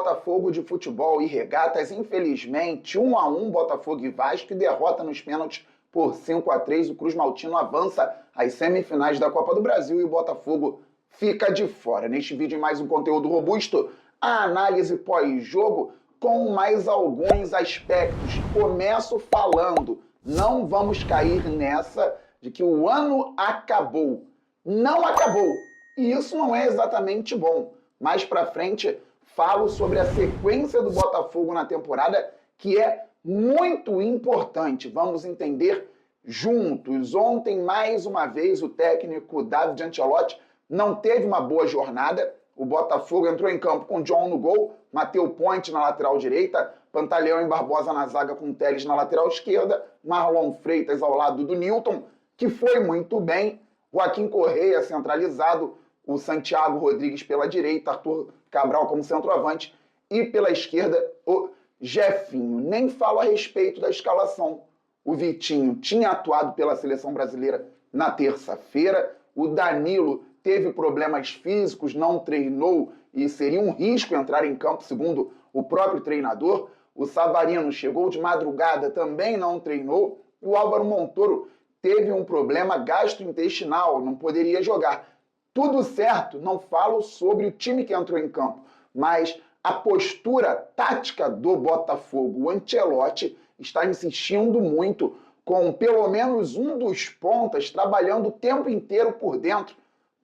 Botafogo de Futebol e Regatas, infelizmente, 1-1 Botafogo e Vasco, e derrota nos pênaltis por 5-3. O Cruz Maltino avança às semifinais da Copa do Brasil e o Botafogo fica de fora. Neste vídeo, mais um conteúdo robusto, a análise pós-jogo com mais alguns aspectos. Começo falando, não vamos cair nessa de que o ano acabou. Não acabou. E isso não é exatamente bom. Mais pra frente, falo sobre a sequência do Botafogo na temporada, que é muito importante. Vamos entender juntos. Ontem, mais uma vez, o técnico David Ancelotti não teve uma boa jornada. O Botafogo entrou em campo com John no gol, Matheus Ponte na lateral direita, Pantaleão e Barbosa na zaga com Telles na lateral esquerda, Marlon Freitas ao lado do Nilton, que foi muito bem, Joaquim Correia centralizado, o Santiago Rodrigues pela direita, Arthur Cabral como centroavante, e pela esquerda o Jefinho. Nem falo a respeito da escalação. O Vitinho tinha atuado pela seleção brasileira na terça-feira, o Danilo teve problemas físicos, não treinou e seria um risco entrar em campo, segundo o próprio treinador. O Savarino chegou de madrugada, também não treinou. O Álvaro Montoro teve um problema gastrointestinal, não poderia jogar. Tudo certo, não falo sobre o time que entrou em campo, mas a postura tática do Botafogo. O Ancelotti está insistindo muito com pelo menos um dos pontas trabalhando o tempo inteiro por dentro.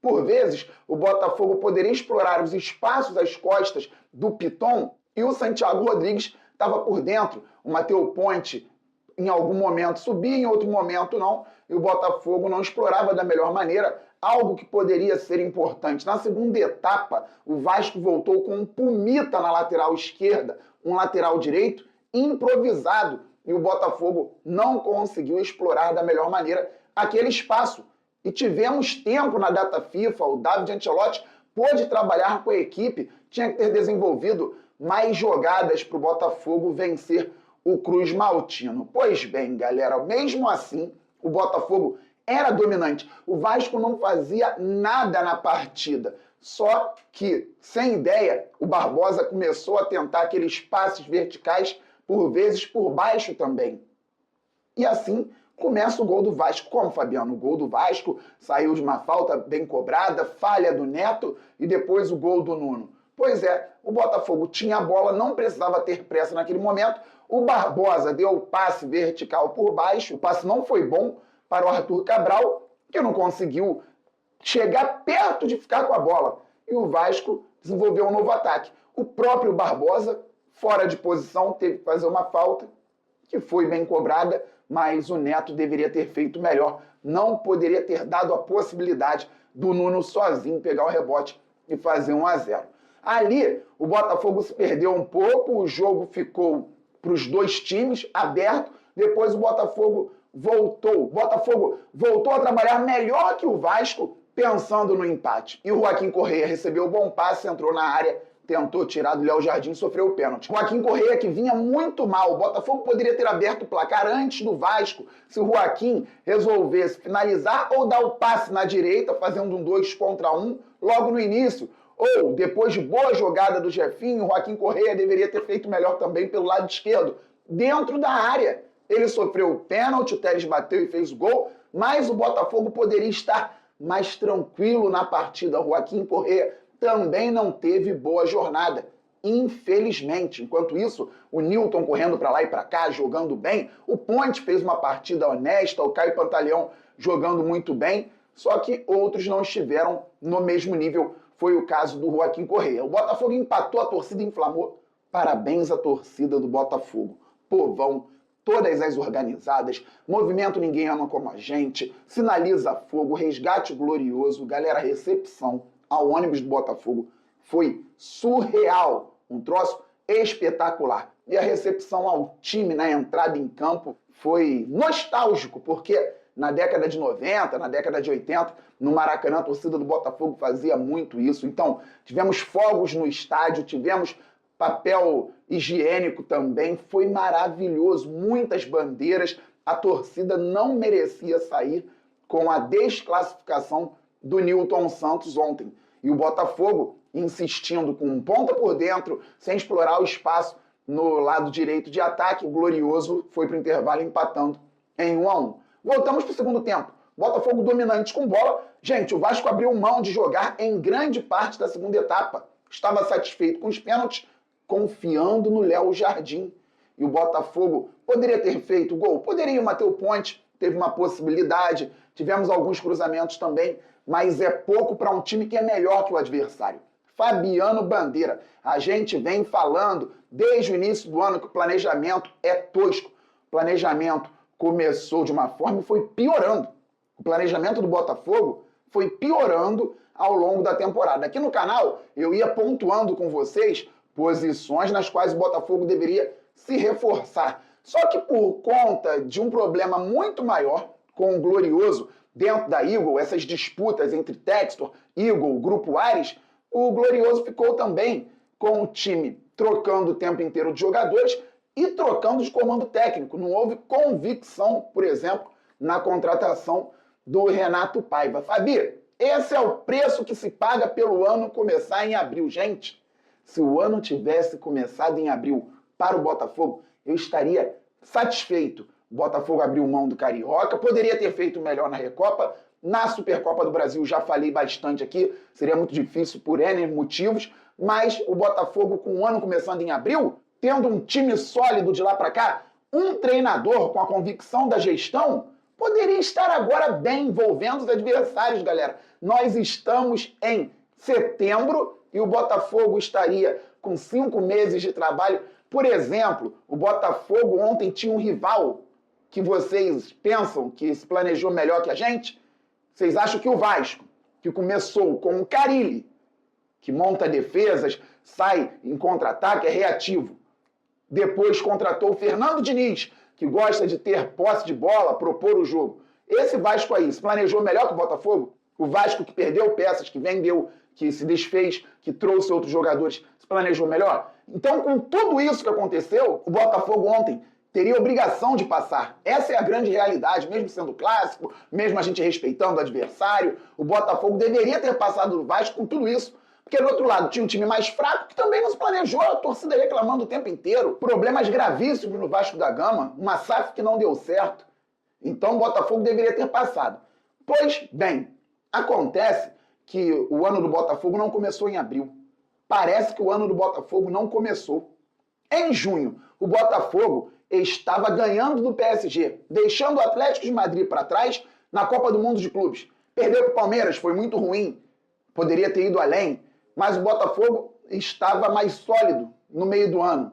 Por vezes, o Botafogo poderia explorar os espaços às costas do Piton e o Santiago Rodrigues estava por dentro. O Matheus Ponte, em algum momento, subia, em outro momento não, e o Botafogo não explorava da melhor maneira, algo que poderia ser importante. Na segunda etapa, o Vasco voltou com um Pumita na lateral esquerda, um lateral direito improvisado, e o Botafogo não conseguiu explorar da melhor maneira aquele espaço. E tivemos tempo na data FIFA, o David Ancelotti pôde trabalhar com a equipe, tinha que ter desenvolvido mais jogadas para o Botafogo vencer o Cruz Maltino. Pois bem, galera, mesmo assim, o Botafogo era dominante. O Vasco não fazia nada na partida. Só que, sem ideia, o Barbosa começou a tentar aqueles passes verticais, por vezes por baixo também. E assim começa o gol do Vasco. Como, Fabiano? O gol do Vasco saiu de uma falta bem cobrada, falha do Neto e depois o gol do Nuno. Pois é, o Botafogo tinha a bola, não precisava ter pressa naquele momento. O Barbosa deu o passe vertical por baixo, o passe não foi bom para o Arthur Cabral, que não conseguiu chegar perto de ficar com a bola. E o Vasco desenvolveu um novo ataque. O próprio Barbosa, fora de posição, teve que fazer uma falta, que foi bem cobrada, mas o Neto deveria ter feito melhor. Não poderia ter dado a possibilidade do Nuno sozinho pegar o rebote e fazer 1-0. Ali, o Botafogo se perdeu um pouco, o jogo ficou para os dois times aberto, depois o Botafogo voltou a trabalhar melhor que o Vasco, pensando no empate. E o Joaquim Correia recebeu o bom passe, entrou na área, tentou tirar do Léo Jardim e sofreu o pênalti. Joaquim Correia, que vinha muito mal. O Botafogo poderia ter aberto o placar antes do Vasco se o Joaquim resolvesse finalizar ou dar o passe na direita, fazendo um 2-1 logo no início. Ou, depois de boa jogada do Jefinho, o Joaquim Correia deveria ter feito melhor também pelo lado esquerdo, dentro da área. Ele sofreu o pênalti, o Telles bateu e fez o gol, mas o Botafogo poderia estar mais tranquilo na partida. O Joaquim Correia também não teve boa jornada, infelizmente. Enquanto isso, o Nilton correndo para lá e para cá, jogando bem. O Ponte fez uma partida honesta, o Caio Pantaleão jogando muito bem, só que outros não estiveram no mesmo nível. Foi o caso do Joaquim Correia. O Botafogo empatou, a torcida inflamou. Parabéns à torcida do Botafogo. Povão, todas as organizadas, movimento Ninguém Ama Como a Gente, Sinaliza Fogo, Resgate Glorioso, galera, recepção ao ônibus do Botafogo foi surreal, um troço espetacular. E a recepção ao time na entrada em campo foi nostálgico, porque na década de 90, na década de 80, no Maracanã a torcida do Botafogo fazia muito isso. Então, tivemos fogos no estádio, tivemos papel higiênico também, foi maravilhoso, muitas bandeiras. A torcida não merecia sair com a desclassificação do Nilton Santos ontem. E o Botafogo insistindo com um ponta por dentro, sem explorar o espaço no lado direito de ataque. O Glorioso foi para o intervalo empatando em 1-1. Voltamos para o segundo tempo. Botafogo dominante com bola. Gente, o Vasco abriu mão de jogar em grande parte da segunda etapa. Estava satisfeito com os pênaltis, confiando no Léo Jardim. E o Botafogo poderia ter feito o gol, poderia. O Matheus Ponte teve uma possibilidade, tivemos alguns cruzamentos também, mas é pouco para um time que é melhor que o adversário. Fabiano Bandeira, a gente vem falando desde o início do ano que o planejamento é tosco. O planejamento começou de uma forma e foi piorando. O planejamento do Botafogo foi piorando ao longo da temporada. Aqui no canal eu ia pontuando com vocês posições nas quais o Botafogo deveria se reforçar. Só que por conta de um problema muito maior com o Glorioso dentro da Eagle, essas disputas entre Textor, Eagle, Grupo Ares, o Glorioso ficou também com o time trocando o tempo inteiro de jogadores e trocando de comando técnico. Não houve convicção, por exemplo, na contratação do Renato Paiva. Fabi, esse é o preço que se paga pelo ano começar em abril. Gente, se o ano tivesse começado em abril para o Botafogo, eu estaria satisfeito. O Botafogo abriu mão do Carioca, poderia ter feito melhor na Recopa. Na Supercopa do Brasil, já falei bastante aqui, seria muito difícil por N motivos, mas o Botafogo, com o ano começando em abril, tendo um time sólido de lá para cá, um treinador com a convicção da gestão, poderia estar agora bem envolvendo os adversários, galera. Nós estamos em setembro e o Botafogo estaria com 5 meses de trabalho. Por exemplo, o Botafogo ontem tinha um rival que vocês pensam que se planejou melhor que a gente. Vocês acham que o Vasco, que começou com o Carille, que monta defesas, sai em contra-ataque, é reativo, depois contratou o Fernando Diniz, que gosta de ter posse de bola, propor o jogo. Esse Vasco aí se planejou melhor que o Botafogo? O Vasco que perdeu peças, que vendeu, que se desfez, que trouxe outros jogadores, se planejou melhor? Então, com tudo isso que aconteceu, o Botafogo ontem teria obrigação de passar. Essa é a grande realidade, mesmo sendo clássico, mesmo a gente respeitando o adversário, o Botafogo deveria ter passado do Vasco com tudo isso. Porque do outro lado tinha um time mais fraco que também não se planejou, a torcida reclamando o tempo inteiro. Problemas gravíssimos no Vasco da Gama, uma SAF que não deu certo. Então o Botafogo deveria ter passado. Pois bem, acontece que o ano do Botafogo não começou em abril. Parece que o ano do Botafogo não começou. Em junho, o Botafogo estava ganhando do PSG, deixando o Atlético de Madrid para trás na Copa do Mundo de Clubes. Perdeu para o Palmeiras, foi muito ruim. Poderia ter ido além. Mas o Botafogo estava mais sólido no meio do ano.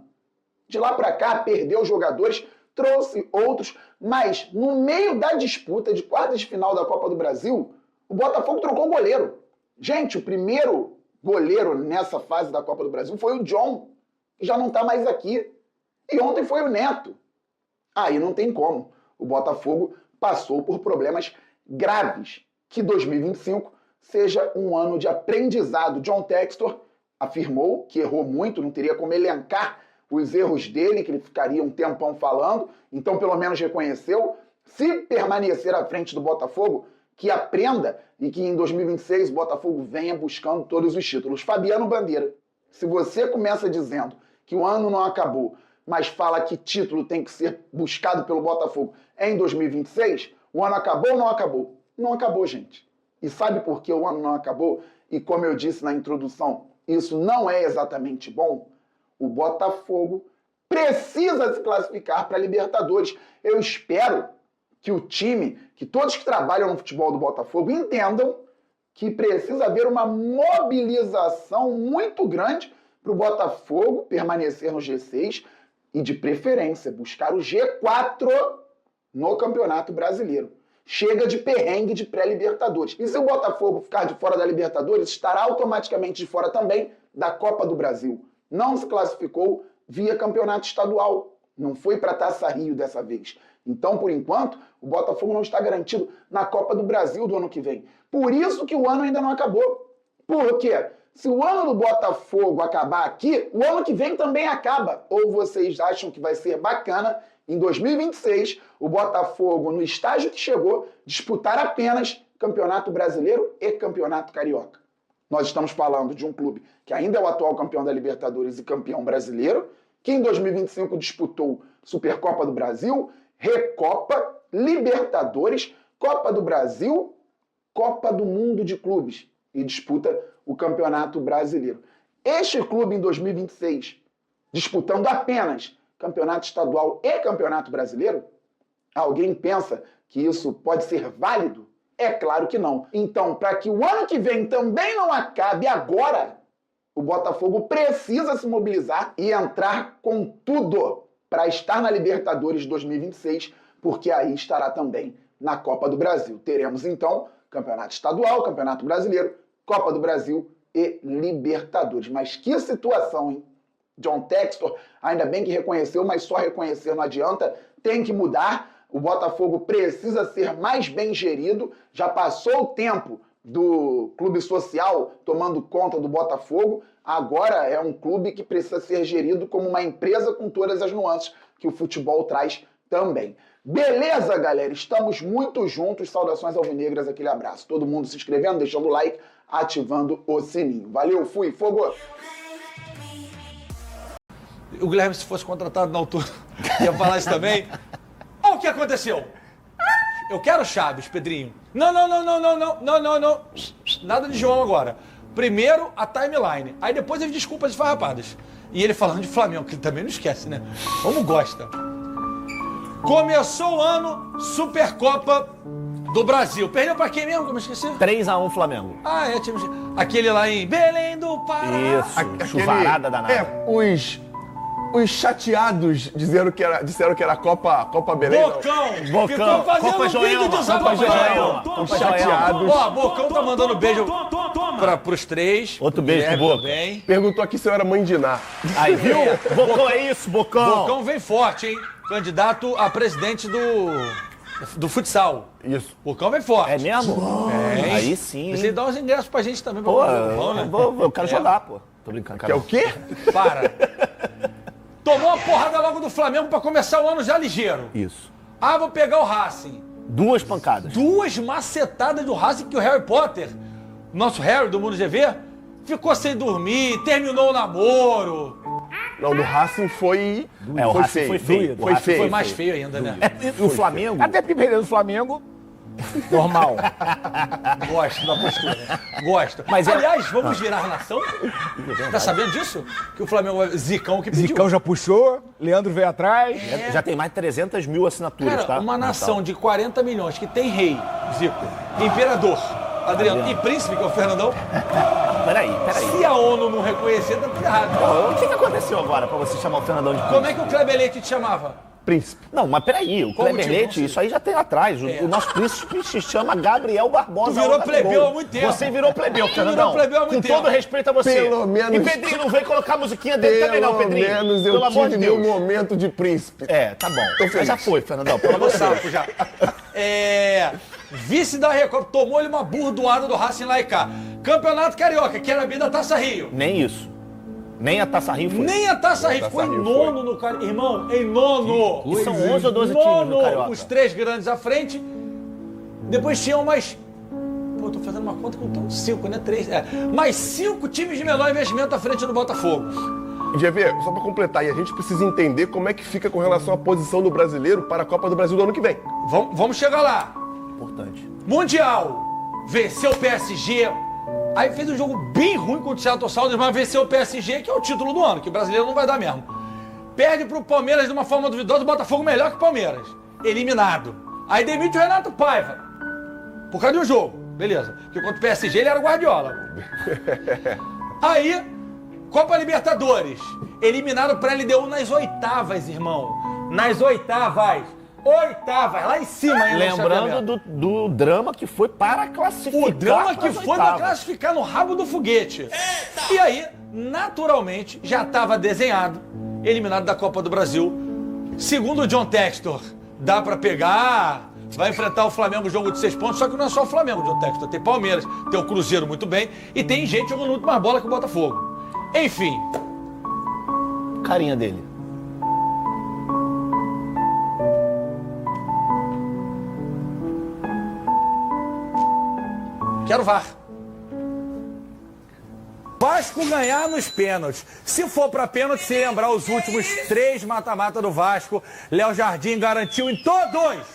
De lá para cá, perdeu jogadores, trouxe outros, mas no meio da disputa de quartas de final da Copa do Brasil, o Botafogo trocou goleiro. Gente, o primeiro goleiro nessa fase da Copa do Brasil foi o John, que já não está mais aqui. E ontem foi o Neto. Aí não tem como. O Botafogo passou por problemas graves. Que 2025 seja um ano de aprendizado. John Textor afirmou que errou muito, não teria como elencar os erros dele, que ele ficaria um tempão falando, então pelo menos reconheceu. Se permanecer à frente do Botafogo, que aprenda e que em 2026 o Botafogo venha buscando todos os títulos. Fabiano Bandeira, se você começa dizendo que o ano não acabou, mas fala que título tem que ser buscado pelo Botafogo em 2026, o ano acabou ou não acabou? Não acabou, gente. E sabe por que o ano não acabou? E como eu disse na introdução, isso não é exatamente bom. O Botafogo precisa se classificar para a Libertadores. Eu espero que o time, que todos que trabalham no futebol do Botafogo entendam que precisa haver uma mobilização muito grande para o Botafogo permanecer no G6 e, de preferência, buscar o G4 no Campeonato Brasileiro. Chega de perrengue de pré-Libertadores. E se o Botafogo ficar de fora da Libertadores, estará automaticamente de fora também da Copa do Brasil. Não se classificou via campeonato estadual. Não foi para Taça Rio dessa vez. Então, por enquanto, o Botafogo não está garantido na Copa do Brasil do ano que vem. Por isso que o ano ainda não acabou. Por quê? Se o ano do Botafogo acabar aqui, o ano que vem também acaba. Ou vocês acham que vai ser bacana, em 2026, o Botafogo, no estágio que chegou, disputar apenas Campeonato Brasileiro e Campeonato Carioca? Nós estamos falando de um clube que ainda é o atual campeão da Libertadores e campeão brasileiro, que em 2025 disputou Supercopa do Brasil, Recopa, Libertadores, Copa do Brasil, Copa do Mundo de Clubes e disputa o Campeonato Brasileiro. Este clube em 2026, disputando apenas Campeonato Estadual e Campeonato Brasileiro, alguém pensa que isso pode ser válido? É claro que não. Então, para que o ano que vem também não acabe agora, o Botafogo precisa se mobilizar e entrar com tudo para estar na Libertadores 2026, porque aí estará também na Copa do Brasil. Teremos, então, Campeonato Estadual, Campeonato Brasileiro, Copa do Brasil e Libertadores. Mas que situação, hein? John Textor, ainda bem que reconheceu, mas só reconhecer não adianta, tem que mudar. O Botafogo precisa ser mais bem gerido. Já passou o tempo do clube social tomando conta do Botafogo. Agora é um clube que precisa ser gerido como uma empresa com todas as nuances que o futebol traz também. Beleza, galera? Estamos muito juntos. Saudações alvinegras, aquele abraço. Todo mundo se inscrevendo, deixando o like, ativando o sininho. Valeu, fui, fogo! O Guilherme, se fosse contratado na altura, ia falar isso também. Olha o que aconteceu. Eu quero Chaves, Pedrinho. Não. Nada de João agora. Primeiro, a timeline. Aí depois as desculpas esfarrapadas. E ele falando de Flamengo, que também não esquece, né? Como gosta. Começou o ano, Supercopa do Brasil. Perdeu pra quem mesmo, que eu me esqueci? 3-1 Flamengo. Ah, é, time... aquele lá em Belém do Pará. Isso, chuvarada danada. Os chateados disseram que era Copa Belém. Bocão! Ficou fazendo Copa um vídeo de Os chateados. Ó, Bocão tá mandando beijo pros três. Outro beijo pro Boca. Também. Perguntou aqui se eu era mãe de Ná. Aí, viu? Bocão é isso, Bocão. Bocão vem forte, hein? Candidato a presidente do futsal. Isso. Bocão vem forte. É mesmo? É. Aí sim. Precisa dar uns ingressos pra gente também. Pô, né? eu quero jogar, pô. Tô brincando, cara. Que é o quê? Para. Tomou uma porrada logo do Flamengo pra começar o ano já ligeiro. Isso. Ah, vou pegar o Racing. 2 pancadas. 2 macetadas do Racing que o Harry Potter, nosso Harry do Mundo GV, ficou sem dormir, terminou o namoro. Não, do Racing foi. É, o foi Racing feio. foi feio. Foi feio. Foi mais feio ainda, né? E o Flamengo? Até porque perdeu do Flamengo, normal. Gosto da postura. Gosto. Mas aliás, vamos virar nação? Tá sabendo disso? Que o Flamengo vai... Zicão que pediu. Zicão já puxou, Leandro veio atrás. Já tem mais de 300 mil assinaturas, Cara, tá? uma nação de 40 milhões que tem rei, Zico, imperador, Adriano, e príncipe, que é o Fernandão. Peraí. Se a ONU não reconhecer, tá tudo errado. Pô, o que aconteceu agora pra você chamar o Fernandão de príncipe? Como é que o Kleber Leite te chamava? Príncipe. Não, mas peraí, o Como Kleber tipo, Leite, não isso aí já tem atrás. O nosso príncipe se chama Gabriel Barbosa. Tu virou Gabigol. plebeu há muito tempo. Você virou plebeu, Fernandão. virou plebeu há muito Com tempo. todo respeito a você. Pelo menos- E Pedrinho não vem colocar a musiquinha dele também não, Pelo Pedrinho. menos eu Pelo amor de tive meu Deus. momento de príncipe. É, tá bom. feliz. Mas já foi, Fernandão. Pelo amor de Deus. Saco já. Vice da Recopa, tomou-lhe uma burdoada do Racing lá e cá. Campeonato Carioca, que era bem da Taça Rio. Nem isso. Nem a Taça Rio foi. Nem a Taça Rio, Taça ficou em Rio nono no Carioca. Irmão, em nono. E são 11 ou 12 times Nono, no Carioca. os 3 grandes à frente. Depois tinham mais... Pô, tô fazendo uma conta com 5, né? 3. Mais 5 times de menor investimento à frente do Botafogo. GV, só pra completar, e a gente precisa entender como é que fica com relação à posição do brasileiro para a Copa do Brasil do ano que vem. Vamos chegar lá. Importante. Mundial. Venceu o PSG. Aí fez um jogo bem ruim contra o Seattle Sounders, mas venceu o PSG, que é o título do ano, que o brasileiro não vai dar mesmo. Perde pro Palmeiras de uma forma duvidosa, o Botafogo melhor que o Palmeiras. Eliminado. Aí demite o Renato Paiva. Por causa de um jogo. Beleza. Porque contra o PSG ele era o Guardiola. Aí, Copa Libertadores. Eliminado pra LDU nas oitavas, irmão. Nas oitavas. Lá em cima ainda. no Lembrando chaveamento. do drama que foi para classificar. O drama que pras foi pra oitavas. classificar no rabo do foguete. E aí, naturalmente, já estava desenhado, eliminado da Copa do Brasil. Segundo o John Textor, dá pra pegar, vai enfrentar o Flamengo, jogo de 6 pontos, só que não é só o Flamengo, John Textor. Tem Palmeiras, tem o Cruzeiro muito bem, e tem gente jogando muito mais bola que o Botafogo. Enfim, Carinha dele. quero VAR. Vasco ganhar nos pênaltis. Se for pra pênalti, se lembrar os últimos 3 mata-mata do Vasco, Léo Jardim garantiu em todos.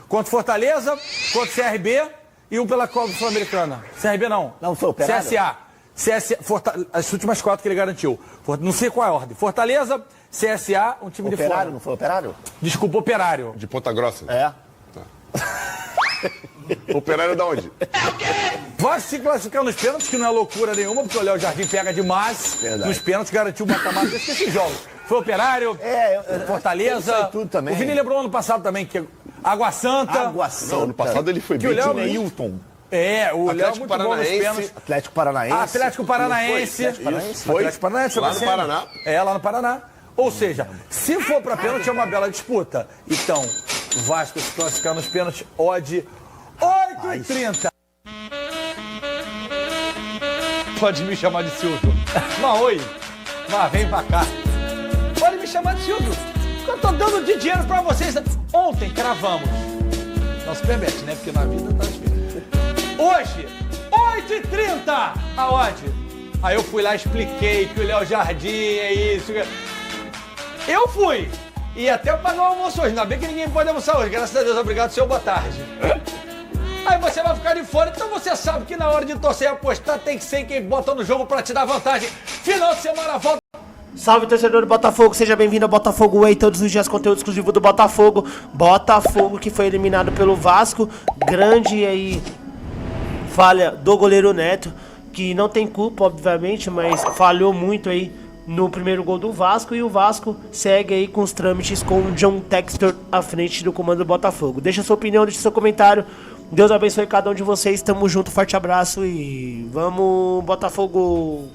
Contra o Fortaleza, contra o CRB e um pela Copa Sul-Americana. CRB não. Não, foi Operário? CSA, as últimas 4 que ele garantiu. Não sei qual é a ordem. Fortaleza, CSA, um time de fora. Operário, não foi Operário? Desculpa, Operário. De Ponta Grossa. É. Operário da onde? Vasco se classificar nos pênaltis, que não é loucura nenhuma, porque o Léo Jardim pega demais. Verdade. Nos pênaltis, garantiu o mata-mata desses jogos. Foi Operário, Fortaleza. eu sei tudo também. O Vini lembrou ano passado também, que Água Santa. Água Não, Santa. ano passado ele foi Que bem. o Léo- Neilton. O Léo é muito bom nos Paranaense. pênaltis. Atlético Paranaense. Atlético Paranaense. Foi. Atlético Paranaense, Lá foi no pra Paraná. É, lá no Paraná. Ou seja, se for pra pênalti é uma bela disputa. Então, Vasco se classificar nos pênaltis, odd 8,30. Pode me chamar de Silvio. Mas oi, mas vem pra cá. Pode me chamar de Silvio. Eu tô dando de dinheiro pra vocês. Ontem cravamos. Não se permite, né? Porque na vida tá difícil. Hoje, 8,30 a odd. Aí eu fui lá, expliquei que o Léo Jardim é isso. Eu fui. E até pagar o almoço hoje. Ainda bem que ninguém pode almoçar hoje. Graças a Deus, obrigado, seu boa tarde. Aí você vai ficar de fora, então você sabe que na hora de torcer e apostar tem que ser quem bota no jogo pra te dar vantagem. Final de semana, volta. Salve, torcedor do Botafogo, seja bem-vindo ao Botafogo Way, todos os dias conteúdo exclusivo do Botafogo. Botafogo que foi eliminado pelo Vasco, grande aí falha do goleiro Neto, que não tem culpa, obviamente, mas falhou muito aí no primeiro gol do Vasco, e o Vasco segue aí com os trâmites com o John Textor à frente do comando do Botafogo. Deixa sua opinião, deixa seu comentário. Deus abençoe cada um de vocês, tamo junto, forte abraço e vamos, Botafogo!